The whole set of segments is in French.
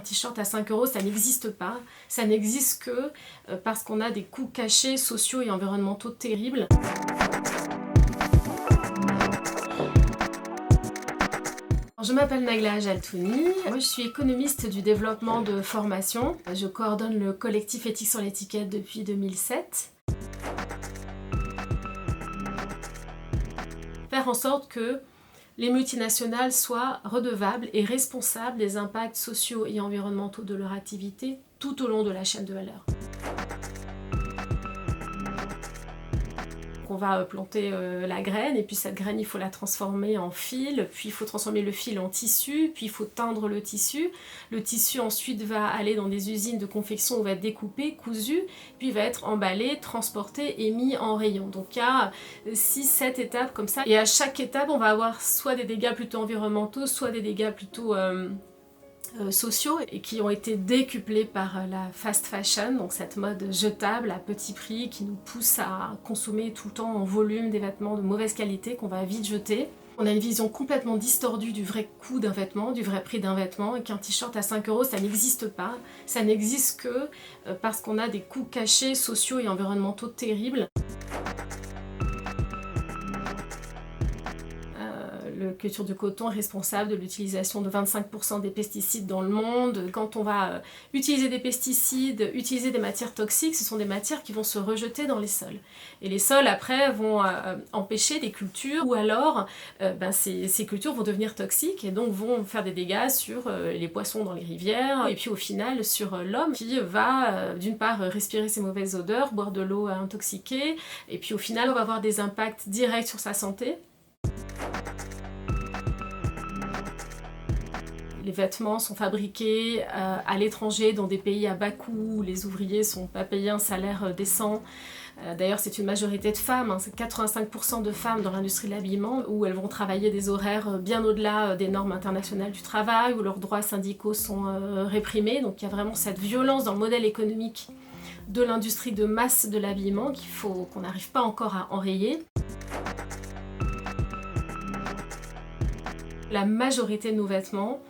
Un t-shirt à 5 €, ça n'existe pas. Ça n'existe que parce qu'on a des coûts cachés, sociaux et environnementaux terribles. Je m'appelle Nagla Jaltouni, moi je suis économiste du développement de formation. Je coordonne le collectif Éthique sur l'étiquette depuis 2007. Faire en sorte que les multinationales soient redevables et responsables des impacts sociaux et environnementaux de leur activité tout au long de la chaîne de valeur. On va planter la graine et puis cette graine il faut la transformer en fil, puis il faut transformer le fil en tissu, puis il faut teindre le tissu. Le tissu ensuite va aller dans des usines de confection où il va être découpé, cousu, puis il va être emballé, transporté et mis en rayon. Donc il y a 6-7 étapes comme ça et à chaque étape on va avoir soit des dégâts plutôt environnementaux, soit des dégâts plutôt sociaux et qui ont été décuplés par la fast fashion, donc cette mode jetable à petit prix qui nous pousse à consommer tout le temps en volume des vêtements de mauvaise qualité qu'on va vite jeter. On a une vision complètement distordue du vrai coût d'un vêtement, du vrai prix d'un vêtement, et qu'un t-shirt à 5 €, ça n'existe pas. Ça n'existe que parce qu'on a des coûts cachés, sociaux et environnementaux terribles. La culture du coton est responsable de l'utilisation de 25% des pesticides dans le monde. Quand on va utiliser des pesticides, utiliser des matières toxiques, ce sont des matières qui vont se rejeter dans les sols. Et les sols après vont empêcher des cultures ou alors ces cultures vont devenir toxiques et donc vont faire des dégâts sur les poissons dans les rivières et puis au final sur l'homme qui va d'une part respirer ces mauvaises odeurs, boire de l'eau intoxiquée et puis au final on va avoir des impacts directs sur sa santé. Les vêtements sont fabriqués à l'étranger, dans des pays à bas coût, où les ouvriers ne sont pas payés un salaire décent. D'ailleurs, c'est une majorité de femmes, c'est 85% de femmes dans l'industrie de l'habillement, où elles vont travailler des horaires bien au-delà des normes internationales du travail, où leurs droits syndicaux sont réprimés. Donc il y a vraiment cette violence dans le modèle économique de l'industrie de masse de l'habillement qu'on n'arrive pas encore à enrayer. La majorité de nos vêtements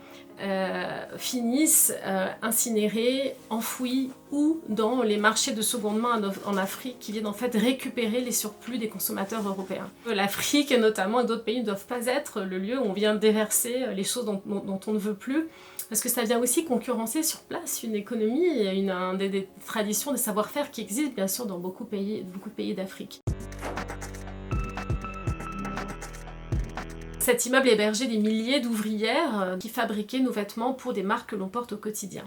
finissent incinérés, enfouis ou dans les marchés de seconde main en Afrique qui viennent en fait récupérer les surplus des consommateurs européens. L'Afrique notamment et d'autres pays ne doivent pas être le lieu où on vient déverser les choses dont on ne veut plus parce que ça vient aussi concurrencer sur place une économie et des traditions, des savoir-faire qui existent bien sûr dans beaucoup de pays d'Afrique. Cet immeuble hébergeait des milliers d'ouvrières qui fabriquaient nos vêtements pour des marques que l'on porte au quotidien.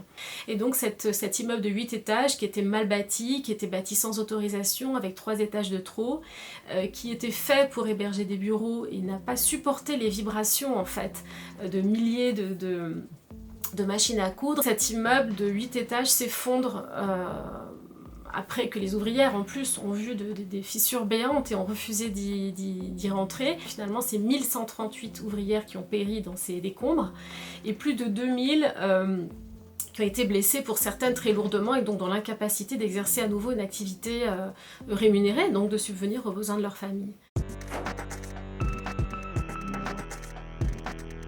Et donc cet immeuble de 8 étages qui était mal bâti, qui était bâti sans autorisation, avec 3 étages de trop, qui était fait pour héberger des bureaux et n'a pas supporté les vibrations en fait de milliers de machines à coudre. Cet immeuble de 8 étages s'effondre après que les ouvrières en plus ont vu des fissures béantes et ont refusé d'y rentrer. Finalement c'est 1138 ouvrières qui ont péri dans ces décombres et plus de 2000 qui ont été blessées pour certaines très lourdement et donc dans l'incapacité d'exercer à nouveau une activité rémunérée, donc de subvenir aux besoins de leur famille.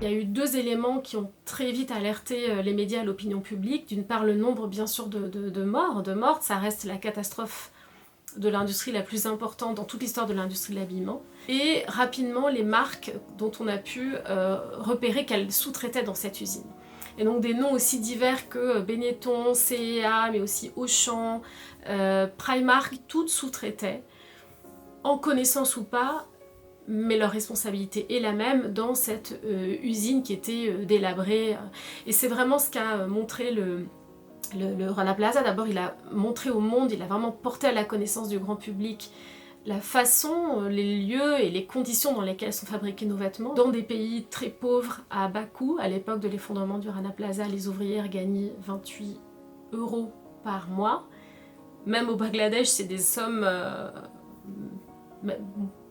Il y a eu 2 éléments qui ont très vite alerté les médias et l'opinion publique. D'une part, le nombre bien sûr de morts, ça reste la catastrophe de l'industrie la plus importante dans toute l'histoire de l'industrie de l'habillement. Et rapidement, les marques dont on a pu repérer qu'elles sous-traitaient dans cette usine. Et donc des noms aussi divers que Benetton, C&A, mais aussi Auchan, Primark, toutes sous-traitaient, en connaissance ou pas, mais leur responsabilité est la même dans cette usine qui était délabrée. Et c'est vraiment ce qu'a montré le Rana Plaza. D'abord, il a montré au monde, il a vraiment porté à la connaissance du grand public la façon, les lieux et les conditions dans lesquelles sont fabriqués nos vêtements. Dans des pays très pauvres, à bas coût, à l'époque de l'effondrement du Rana Plaza, les ouvrières gagnaient 28 € par mois. Même au Bangladesh, c'est des sommes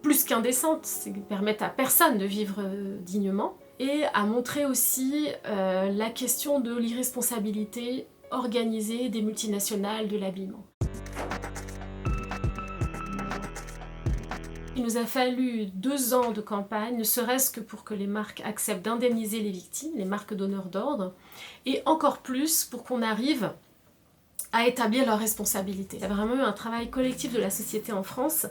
plus qu'indécentes, qui permettent à personne de vivre dignement. Et à montrer aussi la question de l'irresponsabilité organisée des multinationales de l'habillement. Il nous a fallu 2 ans de campagne, ne serait-ce que pour que les marques acceptent d'indemniser les victimes, les marques donneurs d'ordre, et encore plus pour qu'on arrive à établir leurs responsabilités. Il y a vraiment eu un travail collectif de la société en France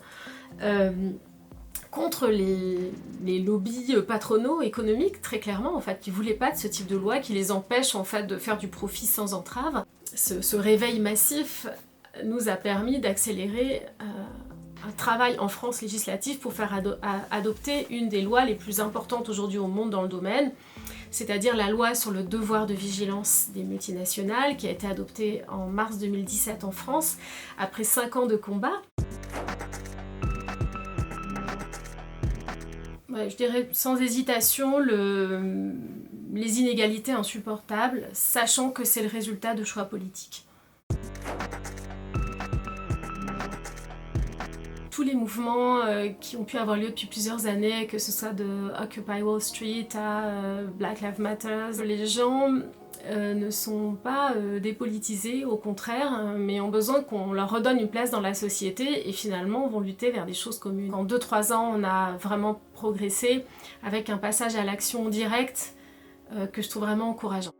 contre les lobbies patronaux économiques, très clairement, en fait, qui ne voulaient pas de ce type de loi, qui les empêche en fait de faire du profit sans entrave. Ce réveil massif nous a permis d'accélérer un travail en France législatif pour faire adopter une des lois les plus importantes aujourd'hui au monde dans le domaine, c'est-à-dire la loi sur le devoir de vigilance des multinationales, qui a été adoptée en mars 2017 en France, après 5 ans de combat. Ouais, je dirais sans hésitation les inégalités insupportables, sachant que c'est le résultat de choix politiques. Tous les mouvements qui ont pu avoir lieu depuis plusieurs années, que ce soit de Occupy Wall Street à Black Lives Matter, les gens ne sont pas dépolitisés, au contraire, mais ont besoin qu'on leur redonne une place dans la société et finalement vont lutter vers des choses communes. En 2-3 ans, on a vraiment progressé avec un passage à l'action directe que je trouve vraiment encourageant.